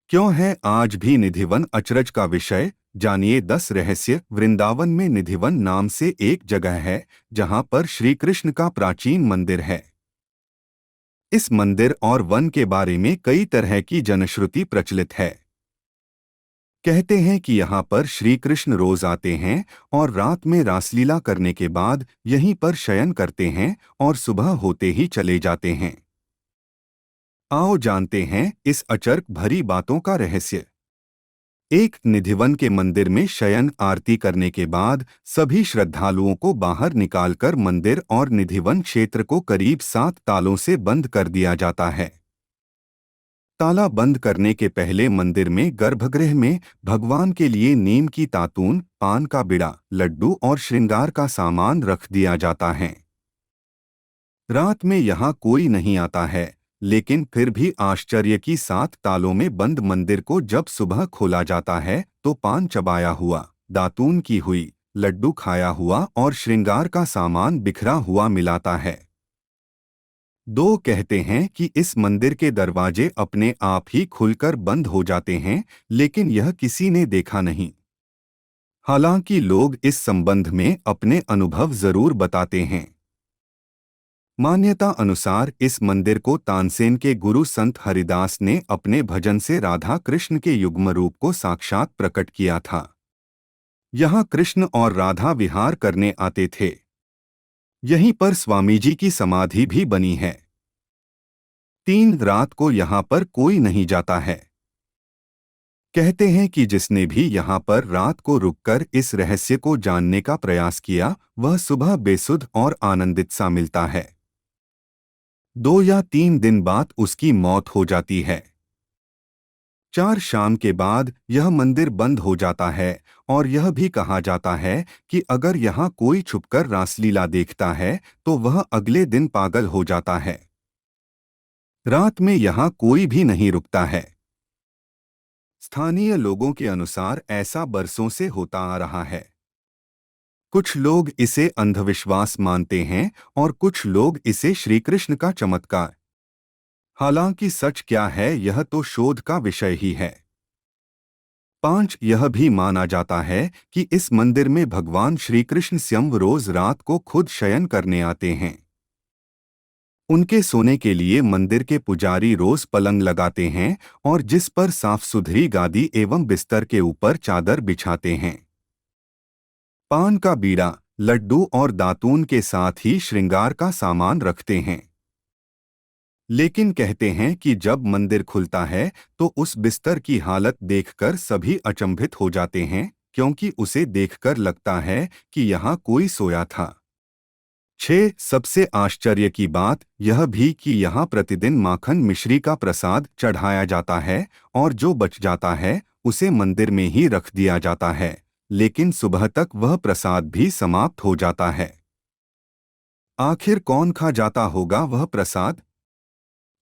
क्यों है आज भी निधिवन अचरज का विषय? जानिए 10 रहस्य। वृंदावन में निधिवन नाम से एक जगह है जहां पर श्री कृष्ण का प्राचीन मंदिर है। इस मंदिर और वन के बारे में कई तरह की जनश्रुति प्रचलित है। कहते हैं कि यहाँ पर श्री कृष्ण रोज आते हैं और रात में रासलीला करने के बाद यहीं पर शयन करते हैं और सुबह होते ही चले जाते हैं। आओ जानते हैं इस अचरज भरी बातों का रहस्य। एक निधिवन के मंदिर में शयन आरती करने के बाद सभी श्रद्धालुओं को बाहर निकालकर मंदिर और निधिवन क्षेत्र को करीब 7 तालों से बंद कर दिया जाता है। ताला बंद करने के पहले मंदिर में गर्भगृह में भगवान के लिए नीम की तातून, पान का बिड़ा, लड्डू और श्रृंगार का सामान रख दिया जाता है। रात में यहाँ कोई नहीं आता है, लेकिन फिर भी आश्चर्य की 7 तालों में बंद मंदिर को जब सुबह खोला जाता है तो पान चबाया हुआ, दातून की हुई, लड्डू खाया हुआ और श्रृंगार का सामान बिखरा हुआ मिलाता है। दो कहते हैं कि इस मंदिर के दरवाजे अपने आप ही खुलकर बंद हो जाते हैं, लेकिन यह किसी ने देखा नहीं। हालांकि लोग इस संबंध में अपने अनुभव जरूर बताते हैं। मान्यता अनुसार इस मंदिर को तानसेन के गुरु संत हरिदास ने अपने भजन से राधा कृष्ण के युग्म रूप को साक्षात प्रकट किया था। यहाँ कृष्ण और राधा विहार करने आते थे। यहीं पर स्वामी जी की समाधि भी बनी है। 3 रात को यहाँ पर कोई नहीं जाता है। कहते हैं कि जिसने भी यहाँ पर रात को रुककर इस रहस्य को जानने का प्रयास किया, वह सुबह बेसुध और आनंदित सा मिलता है। 2 या 3 दिन बाद उसकी मौत हो जाती है। 4 शाम के बाद यह मंदिर बंद हो जाता है और यह भी कहा जाता है कि अगर यहाँ कोई छुपकर रासलीला देखता है तो वह अगले दिन पागल हो जाता है। रात में यहाँ कोई भी नहीं रुकता है। स्थानीय लोगों के अनुसार ऐसा बरसों से होता आ रहा है। कुछ लोग इसे अंधविश्वास मानते हैं और कुछ लोग इसे श्री कृष्ण का चमत्कार। हालांकि सच क्या है यह तो शोध का विषय ही है। 5 यह भी माना जाता है कि इस मंदिर में भगवान श्री कृष्ण स्वयं रोज रात को खुद शयन करने आते हैं। उनके सोने के लिए मंदिर के पुजारी रोज पलंग लगाते हैं और जिस पर साफ सुथरी गादी एवं बिस्तर के ऊपर चादर बिछाते हैं। पान का बीड़ा, लड्डू और दातून के साथ ही श्रृंगार का सामान रखते हैं। लेकिन कहते हैं कि जब मंदिर खुलता है तो उस बिस्तर की हालत देखकर सभी अचंभित हो जाते हैं, क्योंकि उसे देखकर लगता है कि यहाँ कोई सोया था। 6 सबसे आश्चर्य की बात यह भी कि यहाँ प्रतिदिन माखन मिश्री का प्रसाद चढ़ाया जाता है और जो बच जाता है उसे मंदिर में ही रख दिया जाता है, लेकिन सुबह तक वह प्रसाद भी समाप्त हो जाता है। आखिर कौन खा जाता होगा वह प्रसाद?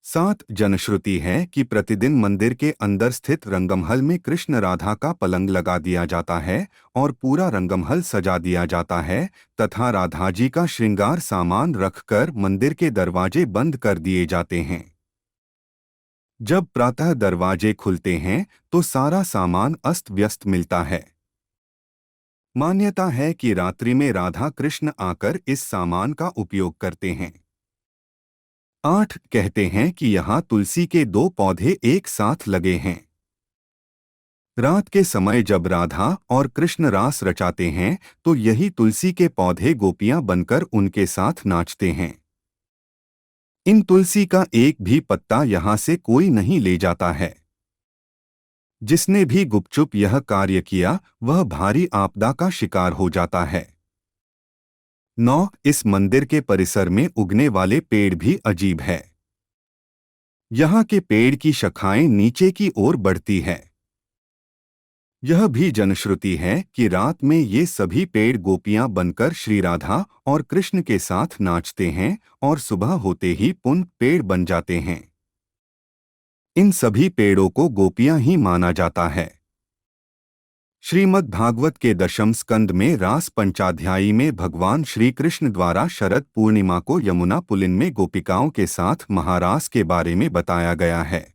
7 जनश्रुति है कि प्रतिदिन मंदिर के अंदर स्थित रंगमहल में कृष्ण राधा का पलंग लगा दिया जाता है और पूरा रंगमहल सजा दिया जाता है तथा राधा जी का श्रृंगार सामान रखकर मंदिर के दरवाजे बंद कर दिए जाते हैं। जब प्रातः दरवाजे खुलते हैं तो सारा सामान अस्त व्यस्त मिलता है। मान्यता है कि रात्रि में राधा कृष्ण आकर इस सामान का उपयोग करते हैं। 8 कहते हैं कि यहाँ तुलसी के 2 पौधे एक साथ लगे हैं। रात के समय जब राधा और कृष्ण रास रचाते हैं तो यही तुलसी के पौधे गोपियां बनकर उनके साथ नाचते हैं। इन तुलसी का एक भी पत्ता यहाँ से कोई नहीं ले जाता है। जिसने भी गुपचुप यह कार्य किया वह भारी आपदा का शिकार हो जाता है। 9 इस मंदिर के परिसर में उगने वाले पेड़ भी अजीब है। यहाँ के पेड़ की शाखाएं नीचे की ओर बढ़ती है। यह भी जनश्रुति है कि रात में ये सभी पेड़ गोपियां बनकर श्री राधा और कृष्ण के साथ नाचते हैं और सुबह होते ही पुनः पेड़ बन जाते हैं। इन सभी पेड़ों को गोपियां ही माना जाता है। श्रीमद् भागवत के 10वें स्कंद में रास पंचाध्यायी में भगवान श्री कृष्ण द्वारा शरद पूर्णिमा को यमुना पुलिन में गोपिकाओं के साथ महारास के बारे में बताया गया है।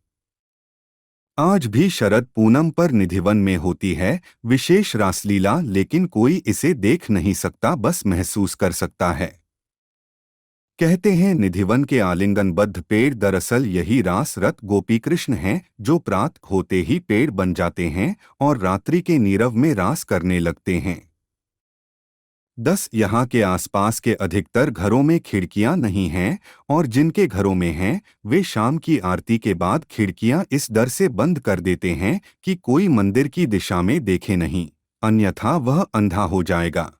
आज भी शरद पूनम पर निधिवन में होती है विशेष रासलीला, लेकिन कोई इसे देख नहीं सकता, बस महसूस कर सकता है। कहते हैं निधिवन के आलिंगनबद्ध पेड़ दरअसल यही रास रत गोपी कृष्ण हैं, जो प्रातः होते ही पेड़ बन जाते हैं और रात्रि के नीरव में रास करने लगते हैं। 10 यहाँ के आसपास के अधिकतर घरों में खिड़कियां नहीं हैं, और जिनके घरों में हैं वे शाम की आरती के बाद खिड़कियां इस डर से बंद कर देते हैं कि कोई मंदिर की दिशा में देखे नहीं, अन्यथा वह अंधा हो जाएगा।